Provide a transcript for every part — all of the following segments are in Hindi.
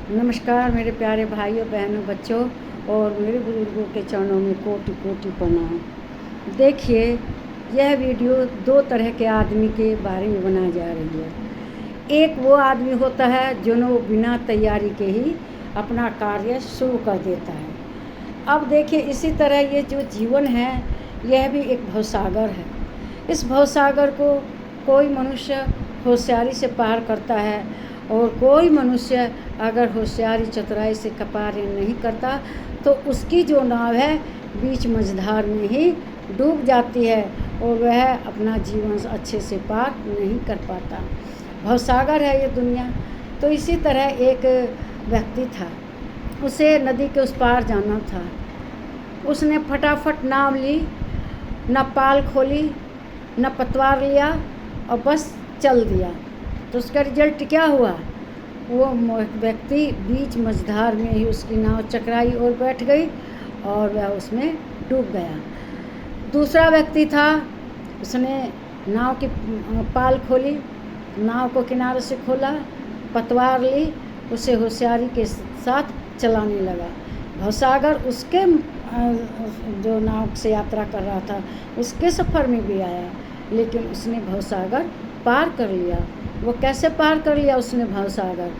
नमस्कार मेरे प्यारे भाइयों बहनों बच्चों और मेरे बुजुर्गों के चरणों में कोटि कोटि प्रणाम। देखिए, यह वीडियो दो तरह के आदमी के बारे में बनाई जा रही है। एक वो आदमी होता है जो बिना तैयारी के ही अपना कार्य शुरू कर देता है। अब देखिए, इसी तरह ये जो जीवन है यह भी एक भवसागर है। इस भवसागर को कोई मनुष्य होशियारी से पार करता है और कोई मनुष्य अगर होशियारी चतुराई से पार नहीं करता तो उसकी जो नाव है बीच मझधार में ही डूब जाती है और वह अपना जीवन अच्छे से पार नहीं कर पाता। भवसागर है ये दुनिया। तो इसी तरह एक व्यक्ति था, उसे नदी के उस पार जाना था। उसने फटाफट नाव ली, न पाल खोली न पतवार लिया और बस चल दिया। तो उसका रिजल्ट क्या हुआ? वो व्यक्ति बीच मझधार में ही उसकी नाव चकराई और बैठ गई और वह उसमें डूब गया। दूसरा व्यक्ति था, उसने नाव की पाल खोली, नाव को किनारे से खोला, पतवार ली, उसे होशियारी के साथ चलाने लगा। भवसागर उसके जो नाव से यात्रा कर रहा था उसके सफ़र में भी आया, लेकिन उसने भवसागर पार कर लिया। वो कैसे पार कर लिया उसने भवसागर?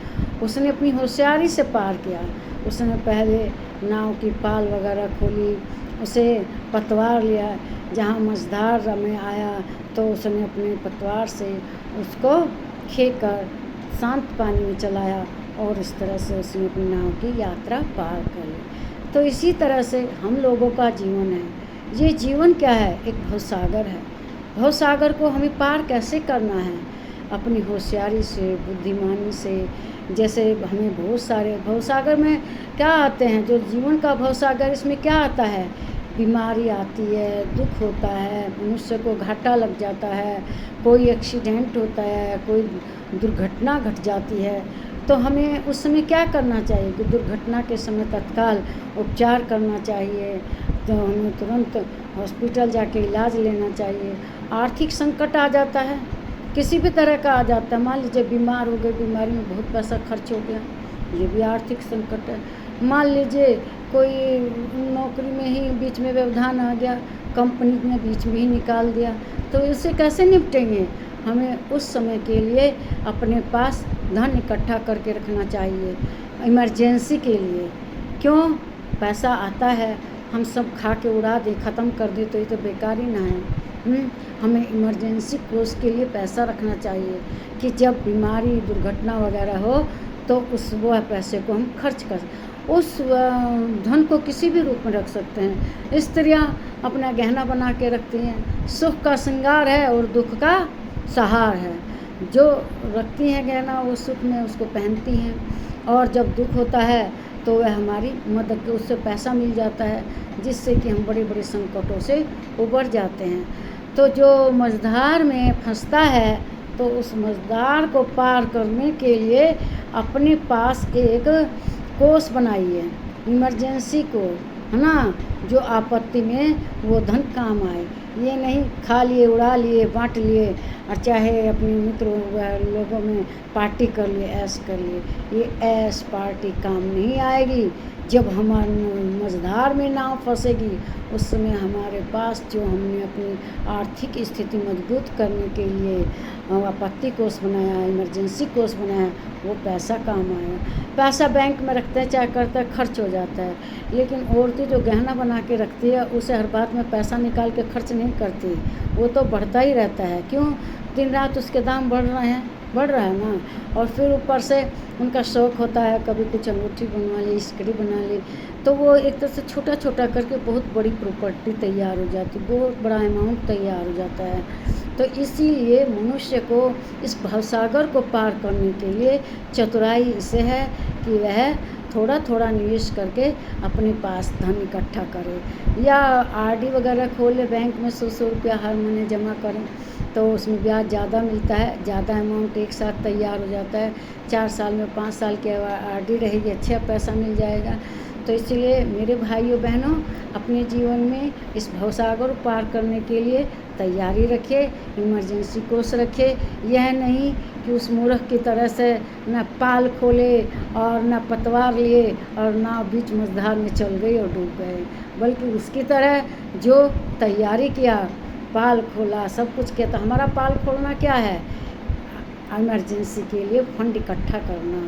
उसने अपनी होशियारी से पार किया। उसने पहले नाव की पाल वगैरह खोली, उसे पतवार लिया, जहाँ मझधार में आया तो उसने अपने पतवार से उसको खींच कर शांत पानी में चलाया और इस तरह से उसने अपनी नाव की यात्रा पार कर ली। तो इसी तरह से हम लोगों का जीवन है। ये जीवन क्या है? एक भवसागर है। भवसागर को हमें पार कैसे करना है? अपनी होशियारी से, बुद्धिमानी से। जैसे हमें बहुत सारे भवसागर में क्या आते हैं, जो जीवन का भवसागर, इसमें क्या आता है? बीमारी आती है, दुख होता है, मनुष्य को घाटा लग जाता है, कोई एक्सीडेंट होता है, कोई दुर्घटना घट जाती है। तो हमें उस समय क्या करना चाहिए कि दुर्घटना के समय तत्काल उपचार करना चाहिए। तो हमें तुरंत हॉस्पिटल जाके इलाज लेना चाहिए। आर्थिक संकट आ जाता है, किसी भी तरह का आ जाता है। मान लीजिए बीमार हो गए, बीमारी में बहुत पैसा खर्च हो गया, ये भी आर्थिक संकट है। मान लीजिए कोई नौकरी में ही बीच में व्यवधान आ गया, कंपनी में बीच में ही निकाल दिया, तो इससे कैसे निपटेंगे? हमें उस समय के लिए अपने पास धन इकट्ठा करके रखना चाहिए इमरजेंसी के लिए। क्यों? पैसा आता है, हम सब खा के उड़ा दें, ख़त्म कर दें, तो ये तो बेकार ही ना है। हमें इमरजेंसी कोर्स के लिए पैसा रखना चाहिए कि जब बीमारी दुर्घटना वगैरह हो तो वह पैसे को हम खर्च कर, उस धन को किसी भी रूप में रख सकते हैं। स्त्रियाँ अपना गहना बना के रखती हैं, सुख का श्रृंगार है और दुख का सहार है। जो रखती हैं गहना वो सुख में उसको पहनती हैं, और जब दुख होता है तो वह हमारी मदद, उससे पैसा मिल जाता है, जिससे कि हम बड़े बड़े संकटों से उबर जाते हैं। तो जो मझधार में फंसता है तो उस मझधार को पार करने के लिए अपने पास एक कोष बनाइए, इमरजेंसी को, है ना, जो आपत्ति में वो धन काम आए। ये नहीं खा लिए, उड़ा लिए, बांट लिए और चाहे अपने मित्रों लोगों में पार्टी कर लिए, ऐश कर लिए। ये ऐश पार्टी काम नहीं आएगी। जब हमारे मझधार में नाव फंसेगी उस समय हमारे पास जो हमने अपनी आर्थिक स्थिति मजबूत करने के लिए आपत्ति कोष बनाया, इमरजेंसी कोष बनाया, वो पैसा काम आएगा। पैसा बैंक में रखते हैं, चाहे करते हैं, खर्च हो जाता है। लेकिन औरतें जो गहना बना के रखती है उसे हर बात में पैसा निकाल के खर्च नहीं करती, वो तो बढ़ता ही रहता है। क्यों? दिन रात उसके दाम बढ़ रहा है ना। और फिर ऊपर से उनका शौक़ होता है, कभी कुछ अंगूठी बनवा ली, सिकड़ी बना ली, तो वो एक तरह से छोटा छोटा करके बहुत बड़ी प्रॉपर्टी तैयार हो जाती, बहुत बड़ा अमाउंट तैयार हो जाता है। तो इसीलिए मनुष्य को इस भवसागर को पार करने के लिए चतुराई इसे है कि वह थोड़ा थोड़ा निवेश करके अपने पास धन इकट्ठा करे, या आरडी वगैरह खोले, बैंक में 100 रुपया हर महीने जमा करें तो उसमें ब्याज ज़्यादा मिलता है, ज़्यादा अमाउंट एक साथ तैयार हो जाता है। 4 साल में 5 साल की आरडी रहेगी, अच्छा पैसा मिल जाएगा। तो इसलिए मेरे भाइयों बहनों, अपने जीवन में इस भवसागर को पार करने के लिए तैयारी रखे, इमरजेंसी कोर्स रखे। यह नहीं कि उस मूर्ख की तरह से न पाल खोले और न पतवार लिए और ना बीच मझधार में चल गई और डूब गए, बल्कि उसकी तरह जो तैयारी किया, पाल खोला, सब कुछ किया। तो हमारा पाल खोलना क्या है? इमरजेंसी के लिए फंड इकट्ठा करना।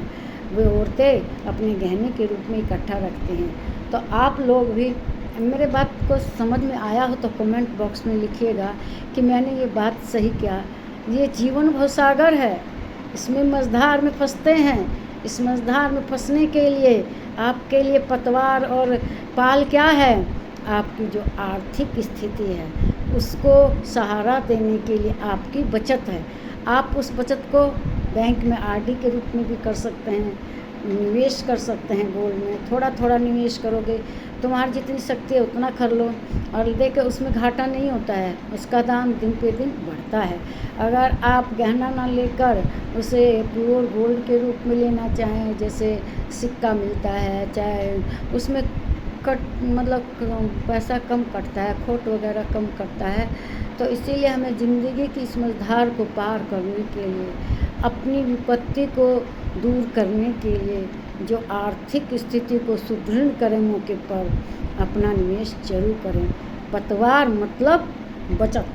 वे औरतें अपने गहने के रूप में इकट्ठा रखते हैं। तो आप लोग भी मेरे बात को समझ में आया हो तो कमेंट बॉक्स में लिखिएगा कि मैंने ये बात सही किया। ये जीवन भवसागर है, इसमें मझधार में फंसते हैं। इस मझधार में फंसने के लिए आपके लिए पतवार और पाल क्या है? आपकी जो आर्थिक स्थिति है उसको सहारा देने के लिए आपकी बचत है। आप उस बचत को बैंक में आरडी के रूप में भी कर सकते हैं, निवेश कर सकते हैं। गोल्ड में थोड़ा थोड़ा निवेश करोगे, तुम्हारी जितनी शक्ति है उतना कर लो, और देखो उसमें घाटा नहीं होता है, उसका दाम दिन पे दिन बढ़ता है। अगर आप गहना ना लेकर उसे प्योर गोल्ड के रूप में लेना चाहें, जैसे सिक्का मिलता है, चाहे उसमें मतलब पैसा कम कटता है, खोट वगैरह कम कटता है। तो इसीलिए हमें ज़िंदगी की इस मझधार को पार करने के लिए, अपनी विपत्ति को दूर करने के लिए, जो आर्थिक स्थिति को सुदृढ़ करें, मौके पर अपना निवेश जरूर करें। पतवार मतलब बचत,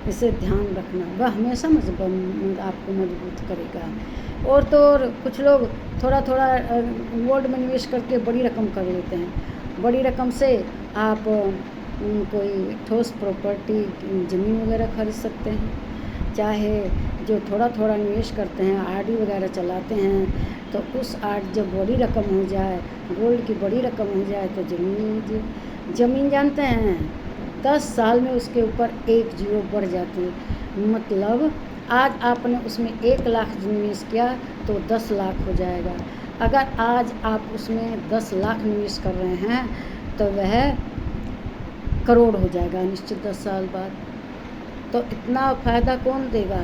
इसे ध्यान रखना, वह हमेशा आपको मजबूत करेगा। और तो और कुछ लोग थोड़ा थोड़ा गोल्ड में निवेश करके बड़ी रकम कर लेते हैं। बड़ी रकम से आप कोई ठोस प्रॉपर्टी, ज़मीन वगैरह खरीद सकते हैं। चाहे जो थोड़ा थोड़ा निवेश करते हैं, आरडी वगैरह चलाते हैं, तो उस जब बड़ी रकम हो जाए, गोल्ड की बड़ी रकम हो जाए तो ज़मीन लीजिए। ज़मीन जानते हैं 10 साल में उसके ऊपर 1 जीरो बढ़ जाती है। मतलब आज आपने उसमें 1 लाख निवेश किया तो 10 लाख हो जाएगा। अगर आज आप उसमें 10 लाख निवेश कर रहे हैं तो वह करोड़ हो जाएगा निश्चित 10 साल बाद। तो इतना फ़ायदा कौन देगा?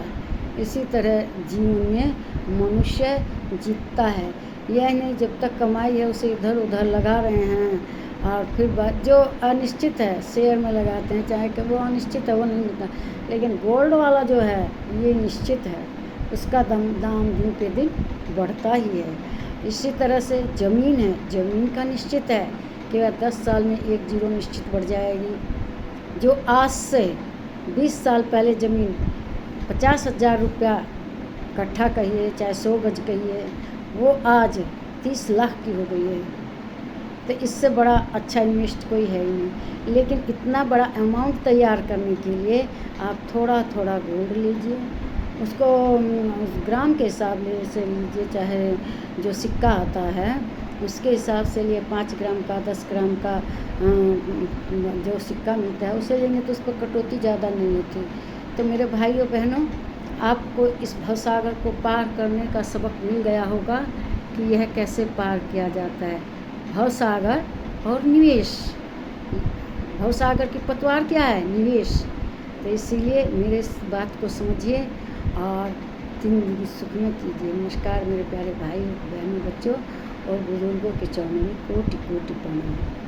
इसी तरह जीवन में मनुष्य जीतता है। यह नहीं जब तक कमाई है उसे इधर उधर लगा रहे हैं, और फिर बात जो अनिश्चित है शेयर में लगाते हैं, चाहे कि वो अनिश्चित है वो नहीं मिलता। लेकिन गोल्ड वाला जो है ये निश्चित है, उसका दाम दिन पे दिन बढ़ता ही है। इसी तरह से ज़मीन है, ज़मीन का निश्चित है कि 10 साल में 1 जीरो निश्चित बढ़ जाएगी। जो आज से 20 साल पहले ज़मीन 50,000 रुपया कट्ठा कहिए, चाहे 100 गज कहिए, वो आज 30 लाख की हो गई है। तो इससे बड़ा अच्छा इन्वेस्ट कोई है ही नहीं। लेकिन इतना बड़ा अमाउंट तैयार करने के लिए आप थोड़ा थोड़ा गोल्ड लीजिए, उसको ग्राम के हिसाब से लीजिए, चाहे जो सिक्का आता है उसके हिसाब से लिए। 5 ग्राम का, 10 ग्राम का जो सिक्का मिलता है उसे लेंगे तो उस पर कटौती ज़्यादा नहीं होती। तो मेरे भाइयों बहनों, आपको इस भवसागर को पार करने का सबक मिल गया होगा कि यह कैसे पार किया जाता है। भवसागर और निवेश, भवसागर की पतवार क्या है? निवेश। तो इसीलिए मेरे इस बात को समझिए और ज़िंदगी सुखमय कीजिए। नमस्कार मेरे प्यारे भाई बहनों, बच्चों और बुजुर्गों के चरणों में कोटि कोटि प्रणाम।